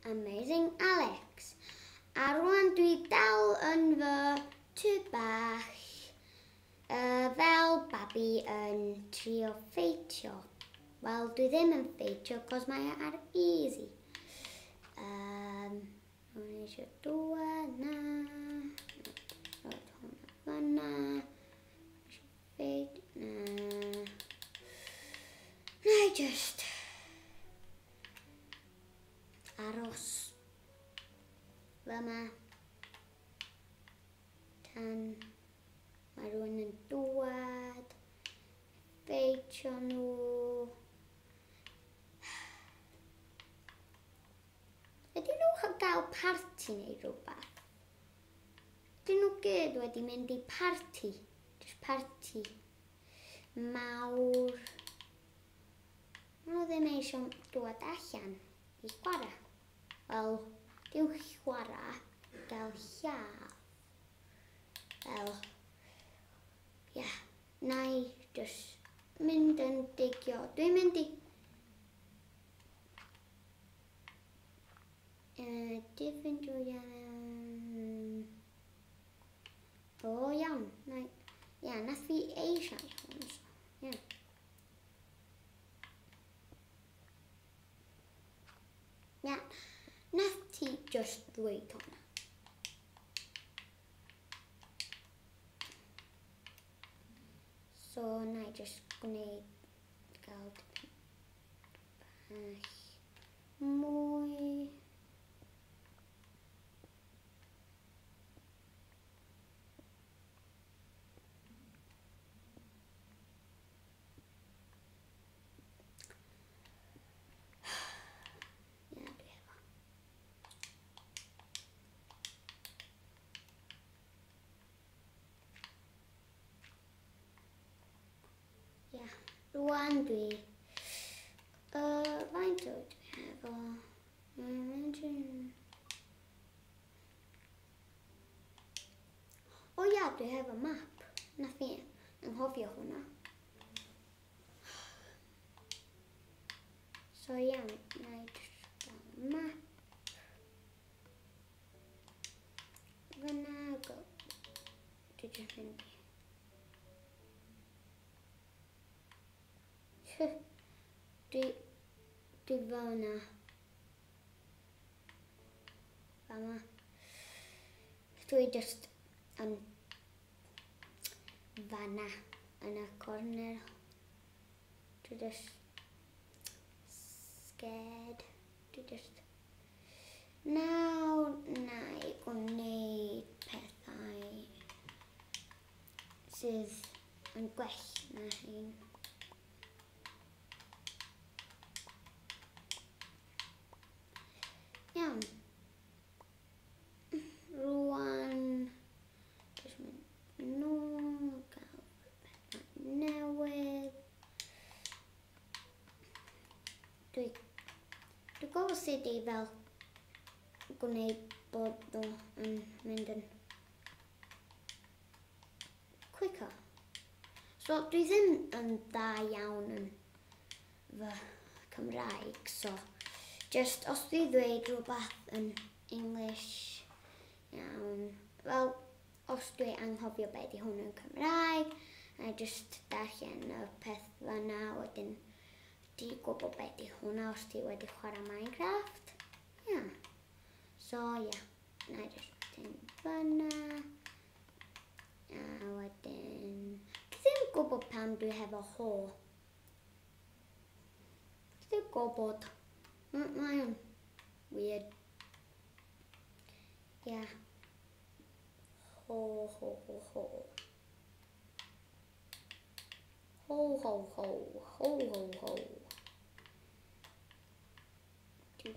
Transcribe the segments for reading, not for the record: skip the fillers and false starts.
Amazing Alex. A rwan dwi dal yn fy tŷ bach fel babi yn trio ffeitio. Wel, dwi ddim yn ffeitio cos mae ar easy. Rwy'n eisiau dŵad na. Roed hwnna fyna. Eisiau ffeit na. Na I just aros fyma tan mae rhywun yn dŵad, ffeitio nhw. Ydyn nhw yn cael parti neu rhywbeth? Ydyn nhw gyd wedi mynd i parti? Jyst parti mawr. Nhw ddim eisiau dŵad allan i chwarae. Wel, dyw chwarae gael lladd. Wel, na I jyst mynd yn digio. Dwi'n mynd I diffyn drwy o iawn. Nath fi eisiau hwn. Nath ti just ddweud hwnna. So, na I just gwneud gael dipyn bach mwy. Rwan dwi faint o dwi efo dwi efo map. Nath fi anghofio hwnna. So iawn, na I just gael map. Fyna go. Dwi just mynd Dwi fyna. Fama. Dwi just yn fanna yn y corner. Dwi just scared. Dwi just nawr na I gwneud pethau sydd yn gwell na hyn. Iawn. Rwan jyst mynd nôl, gael pethau newydd. Dwi'n gwybod sut I fel gwneud bod nhw yn mynd yn quicker. So dwi ddim yn dda iawn yn fy Cymraeg, so just os dwi ddweud rhywbeth yn English, iawn. Wel, os dwi anghofio be di hwn yn Cymraeg, I just darllen y peth fyna, wedyn di gwybod be di hwnna os ti wedi chwarae Minecraft. So, na I just dyn fyna. A wedyn, dwi ddim gwybod pam dwi hefo ho. Dwi ddim gwybod. Mae'n weird. Ho. Ho. Dwi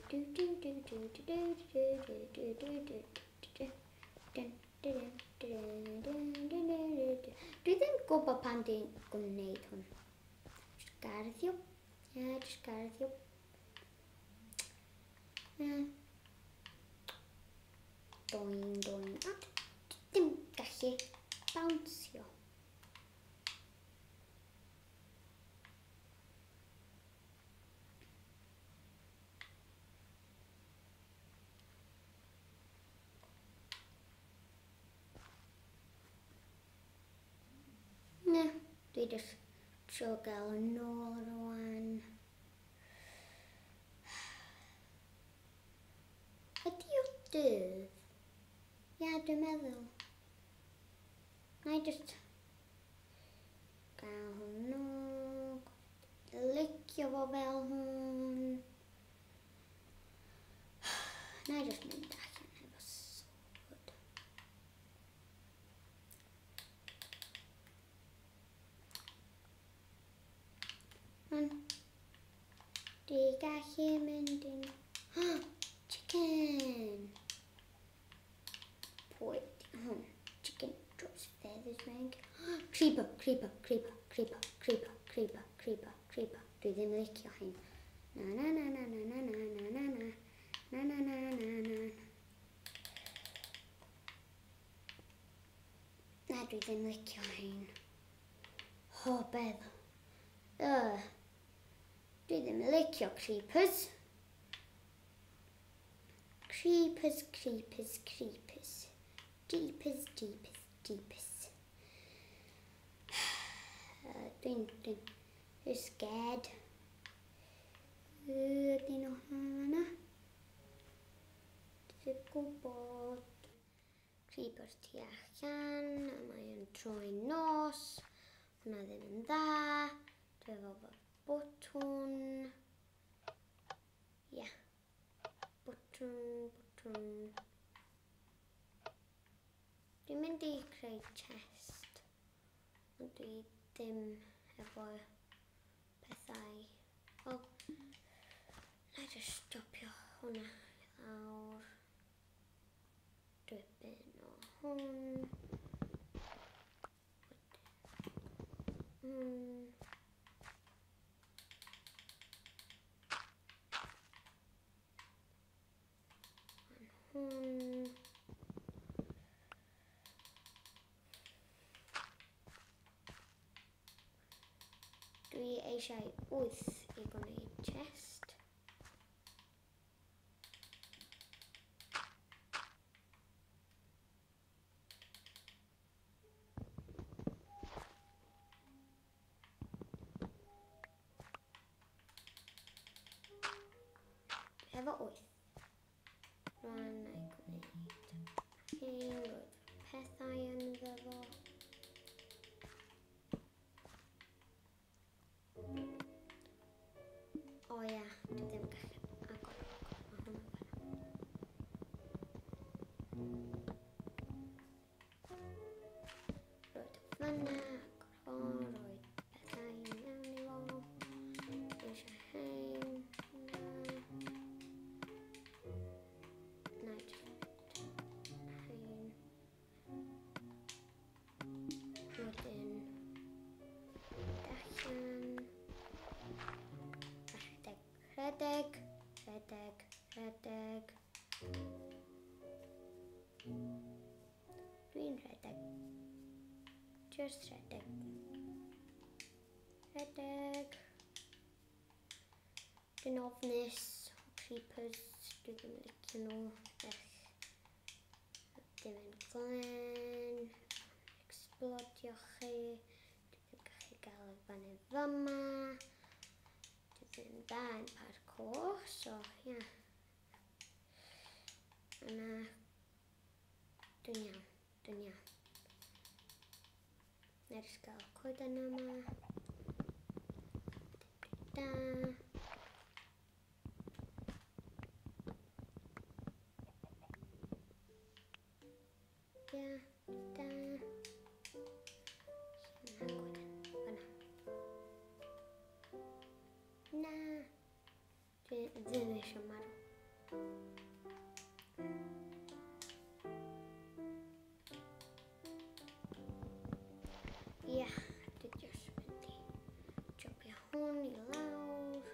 ddim gwybod pan dwi'n gwneud hwn. Just garddio. Just garddio. Doing. Dim gallu bounsio. Dwi jyst trio gael yn ôl rwan. Ydi o dydd? Ia, dwi'n meddwl. Na I jyst gael hwn ôl. Licio fo fel hwn. Na I jyst mynd allan efo sword. Di gallu mynd yn... Chicken! Pwy hwn? Chicken drops feathers meg. Creeper, creeper, creeper, creeper, creeper, creeper, creeper, creeper. Dwi ddim yn licio hyn. Na na na na na na na na na na. Na na na na na. Na dwi ddim yn licio hyn. O, beth? Dwi ddim yn licio creepers. Creepers, creepers, creepers. Jeepers, jeepers, jeepers. Dwi'n scared. Dyn nhw hwnna. Dwi'n gwybod. Creepers tu allan. Mae yn troi nos. Hwna ddim yn dda. Dwi'n efo botwn. Ia. Botwn. Dwi'n mynd I creu chest. Ond dwi ddim efo pethau. Wel, na I just stopio hwnna lawr. Dwybyn o hwn. Dwi eisiau 8 I gwneud chest. Efo 8. Rwan I gwneud hyn, roed pethau ynddo fo. O ia, dwi ddim gallu agor ma hwnna fanna. Roed fanna, agor o, roed pethau mewn I fo. Dwi eisiau hyn. Na I just hyn. Wedyn allan. Rhedeg. Dwi'n rhedeg. Just rhedeg. Dwi'n ofnus o creepers. Dwi ddim yn licio nhw. Dim yn glen. Explodio chi. Dwi ddim gallu gael y fan fyma. Dwi ddim da yn parkour, so ia. Yna. Dwi'n iawn. Na jyst gael coeden yma. Da. Ia, da. Lle yna coeden? Fyna. Na. Dwi ddim eisiau marw. Ia, dwi jyst mynd I jopio hwn I lawr.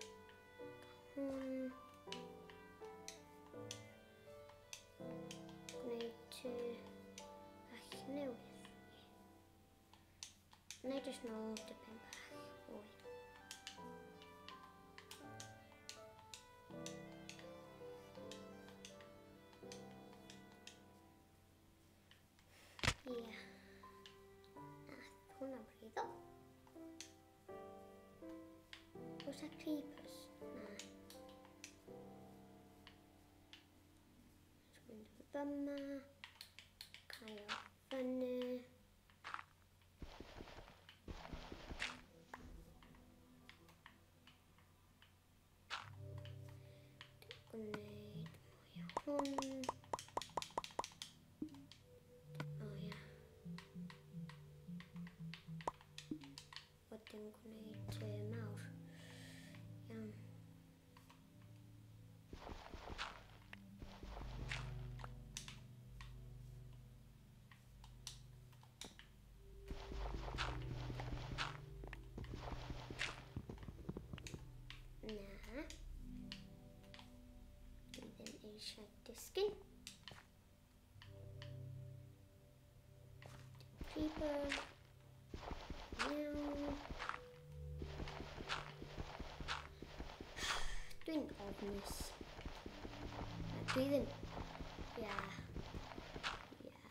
Hwn. Gwneud bach newydd. Na I jyst nôl dipyn bach fwy. Ia. Nath hwnna brifo. Osa creepers? Nää. Vammaa. Kajo vanne. Koneet ja hon. Oh ja. Otin koneet maus. Ja. Nää. Miten ei diskin. Creeper. Meow. Twin oddness. Twin. Yeah. Yeah.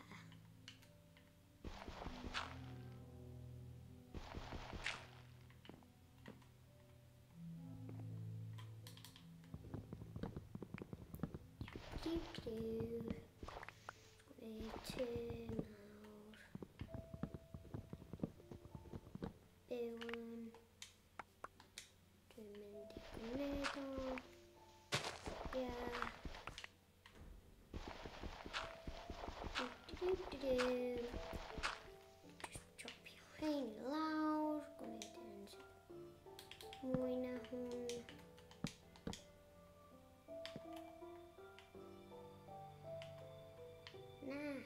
Do. Two more. Bewan. Tomato. Yeah. Do. Just chop your hand loud. Gonna dance. Muina hun. Nää.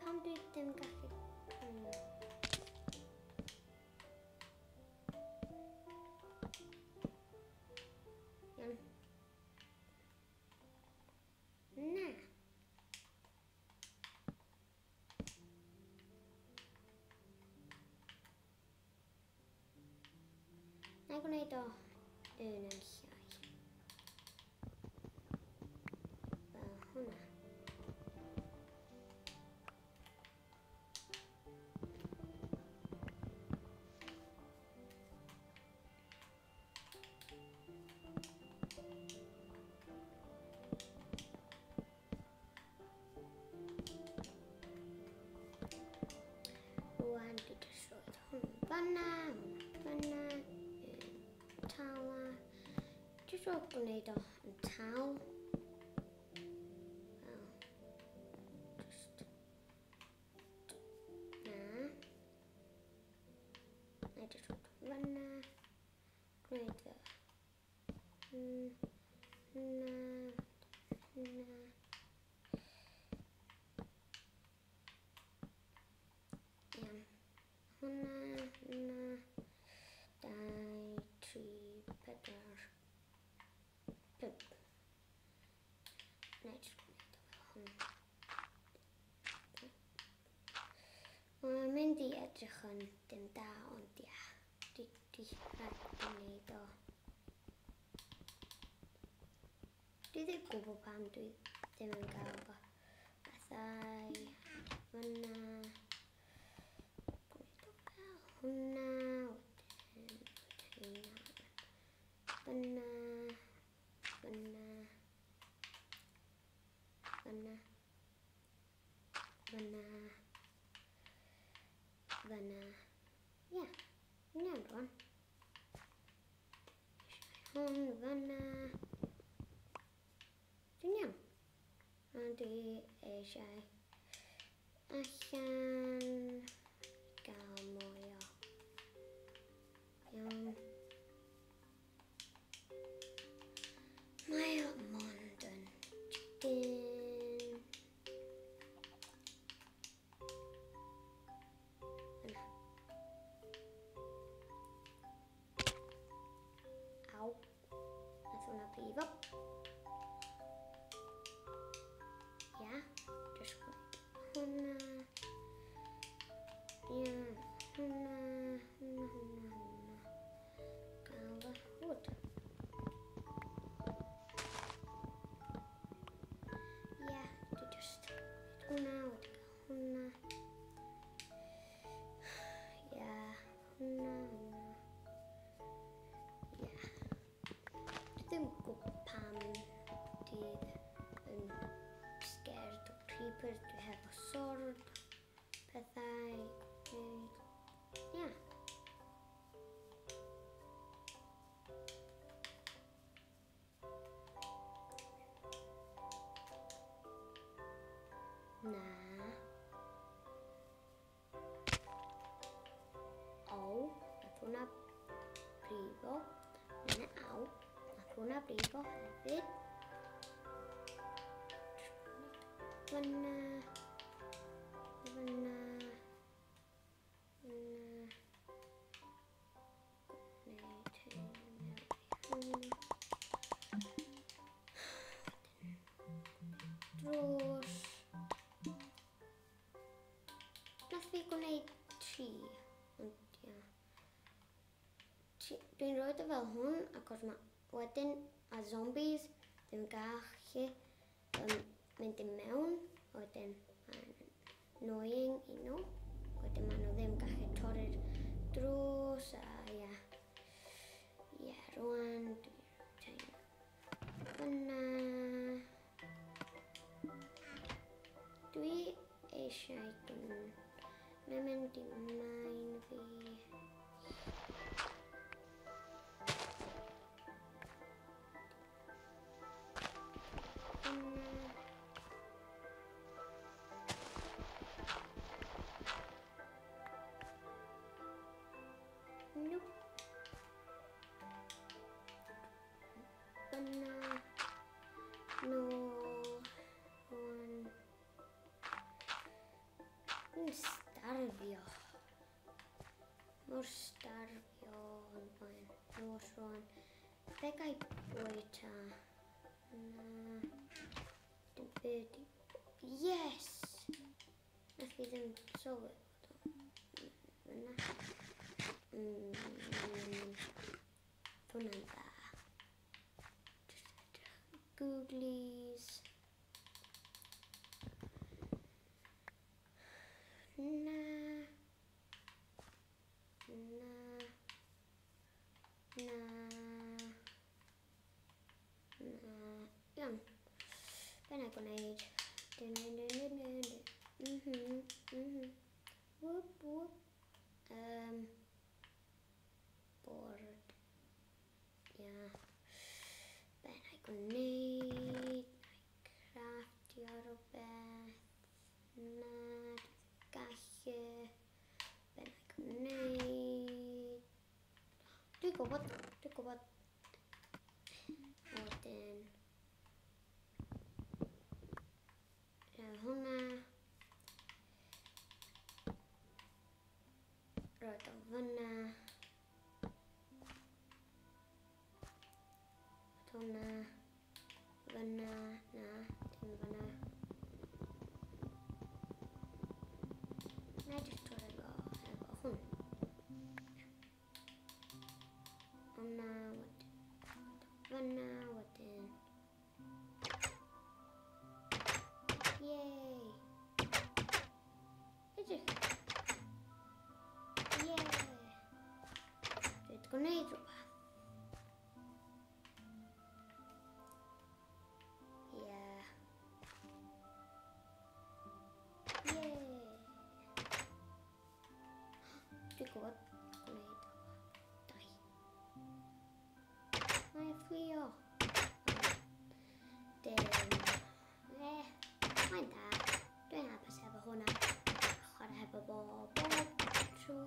Pampiitten kahvi. Ja. Nää. Näin kun ei oo yönäisiä. Vähänä. Ruoan pitäisi olla panna. Towel. Just open it up and towel. Well, just nah. I just want to run now. Great. Die tree peddler. Pip. Next. Olen mentiin etsähän tää on tää. Titti rättineitä. Titti kupupam tui tämän kaupa. Asai. Vanna. Hunna. Vanna. Vanna. Vanna. Vanna. Vanna. Ja, minä on. Hon vanna. Minä. Anti ei sai. Asian. Kaumoja. Ja. Maja monten. Chicken. Au. Såna piva. Ja, just hunna. Ja, hunna. Kauva hut. Ja, du just hunna. Ja, hunna. yeah. Ddim gwybod pam dydd yn scared o creepers. Dwi hefo sword, pethau, yeah. Na. O, nath hwnna brifo. Yna aw, nath hwnna brifo hefyd. Fyna. Fyna. Drws. Nath fi gwneud tri, ond ia. Dwi'n rhoi o fel hwn, achos wedyn a zombies ddim gallu mynd i mewn, wedyn mae'n annoying I nhw. Wedyn maen nhw ddim gallu torri'r drws, a ia. Ie, rwan dwi'n fyna. Dwi eisiau mynd I mine fi. Nope. Fyna. No. Dwi'n starfio. Mor starfio ond mae'n nos rwan. Be gai bwyta? Na. Dim byd. Yes! Nath fi ddim sylwi bod o. Fyna. Hwnna'n dda. Just edrych. Googlies. Na. Na. Na. Na. Iawn. Be na gwneud? Whoop whoop. Board. Yeah. Be na gwneud? Na craftio rhywbeth. Na. Gallu. Be na gwneud? Dwi'n gwybod. Wedyn. Hwnna. Roed o fyna. Hwnna. Fyna. Na, dim fyna. Na, jyst torri efo hwn. Hwnna, wedyn. Fyna, wedyn. Yay! Edrych. Yay! Dwi'n gwneud rhywbeth. Yeah. Yay! Dwi'n gwybod gwneud dau. Mae'n fflio. Mae'n da. Dwi'n hapus efo hwnna. Chwarae hefo bob tro.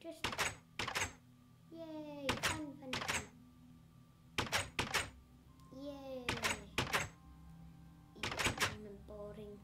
Just yay, fun. Yay. Mae'n boring.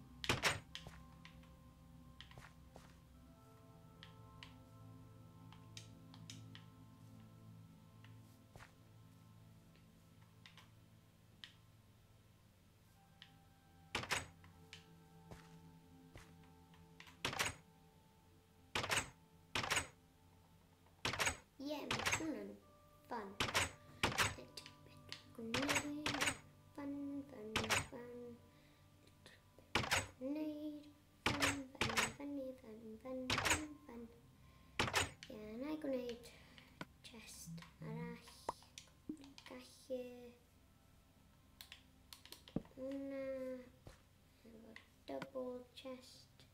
gallu. Hwnna. Efo double chest.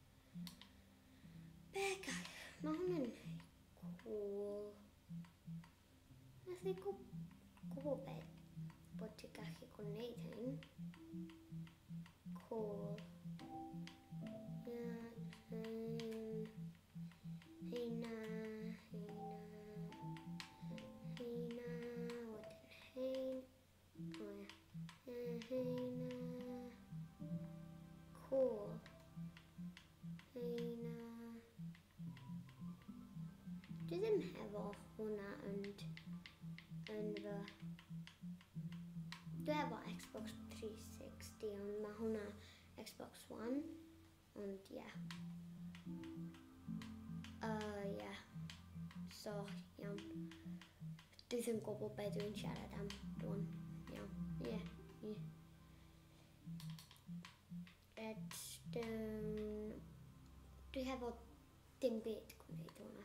Be gall? Mae hwnna'n cool. Nath ni gwybod bod ti gallu gwneud hyn. Cool. Heina. Cool. Heina. Dwi ddim hefo hwnna yn fy... Dwi efo Xbox 360 ond mae hwnna Xbox One. Ond yeah. Yeah. So, iawn. Dwi ddim gwybod be dwi'n siarad am rwan. Iawn. Yeah. Redstone. Dwi hefo dim byd gwneud hwnna.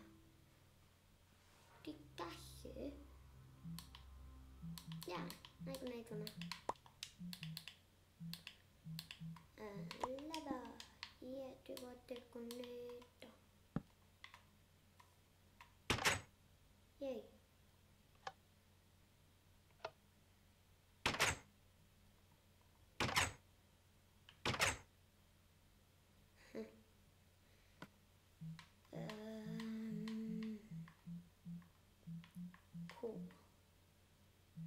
Dwi gallu. Ia, na i gwneud hwnna. Leather. Ie, dwi fod i gwneud o. Yay. Cool.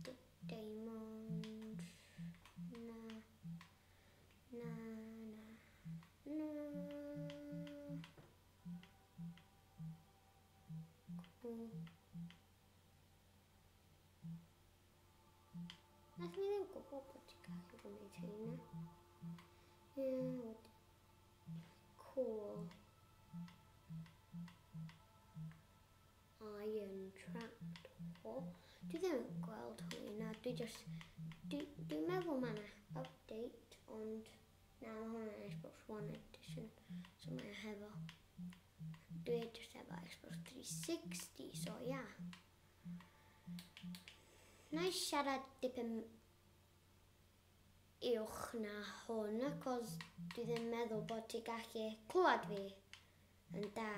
The diamond. Cool. Nath ni ddim gwybod bod ti'n gallu gwneud hynna. Cool. Iron trapdoor. Dwi ddim yn gweld hwnna. Dwi'n meddwl mae yna update, ond na mae hwnna'n Xbox One edition, so mae hefo. Dwi jyst efo Xbox 360, so yeah. Na i siarad dipyn uwch na hwn, achos dwi ddim meddwl bod ti gallu clywed fi yn da,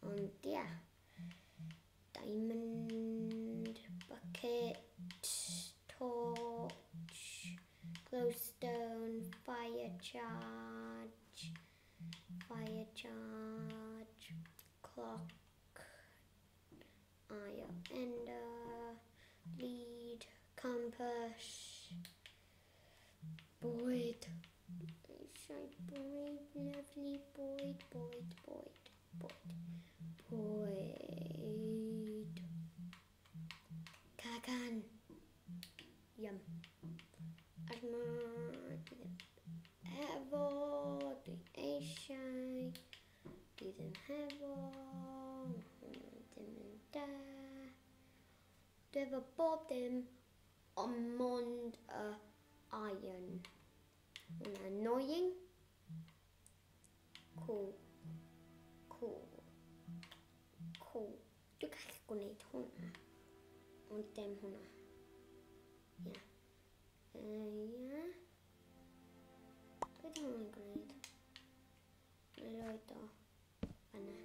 ond yeah. Diamond, bucket, torch, glowstone, fire charge, clock, iron ender, lead, compass, Boyd. Lovely Boyd. Kagan. Yum. Asma. Hefo. Dwi eisiau. Dwi ddim hefo. Dim yn da. Dwi efo bob dim ond mond iron. Hwnna'n annoying. Cool. Dwi'n gallu gwneud hwnna. Ond dim hwnna. Ia. Beth hwnna'n gwneud? Neu roed o fanna.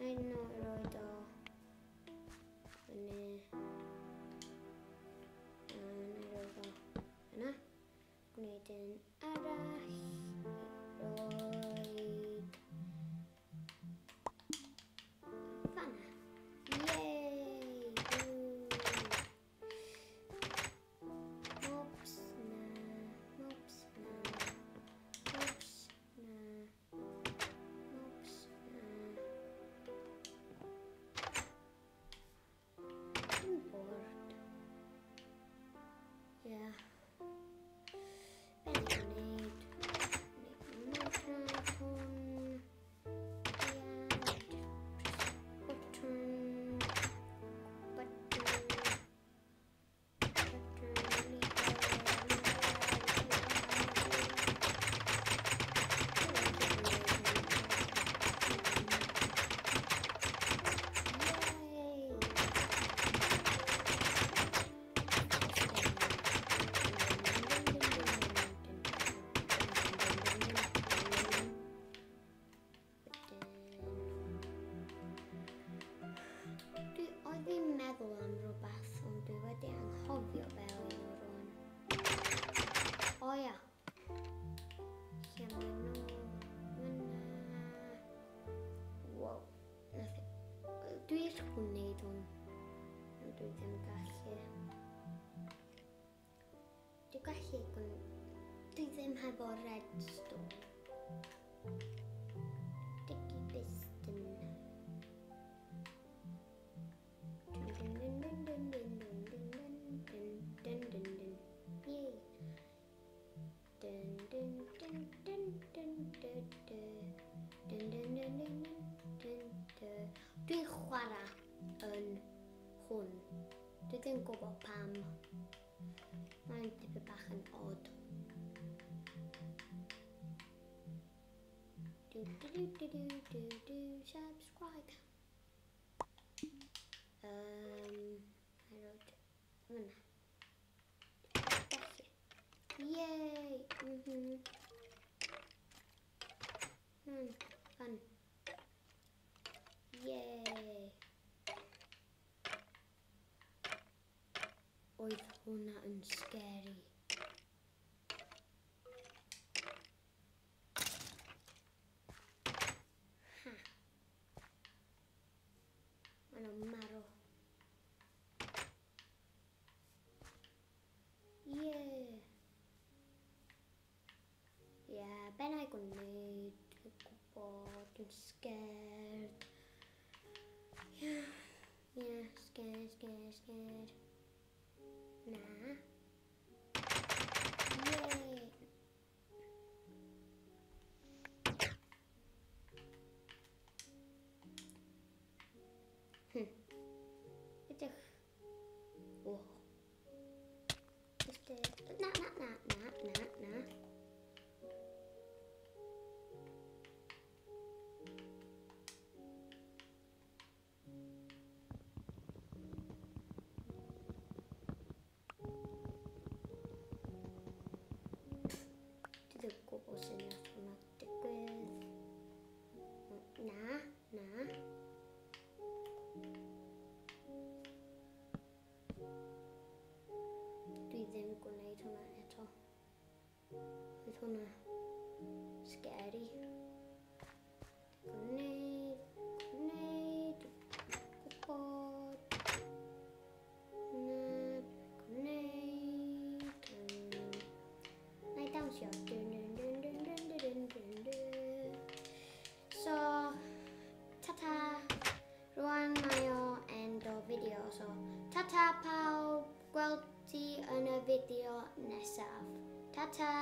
Neu roed o fanna. Gwneud un arall, roed fanna. Yay! Mobs na. I'm bored. Yeah. Dwi ddim gallu. Dwi'n gallu, dwi ddim hefo redstone. Sticky piston. Yay. Dwi'n chwarae yn hwn. Dwi ddim yn gwybod pam. Mae'n dipyn bach yn odd. Subscribe. Hwnna. Yay! Fun. Yay! Oedd hwnna yn scary. Ha. Maen nhw'n marw. Yeah. Yeah, ben I gwneud, dwi'n gwybod, dwi'n scared. Yeah, scared. Na. Yay. Ydych. Oh. Na. Dwi'n gwybod sy'n nath hwnna digwydd. Na. Dwi ddim gwneud hwnna eto. Oedd hwnna scary. Gwneud, gwybod. Gwneud. Na i dawnsio. So, ta-ta. Rwan mae o end o fideo. So, ta-ta pawb. Gweld ti yn y fideo nesaf. Ta-ta!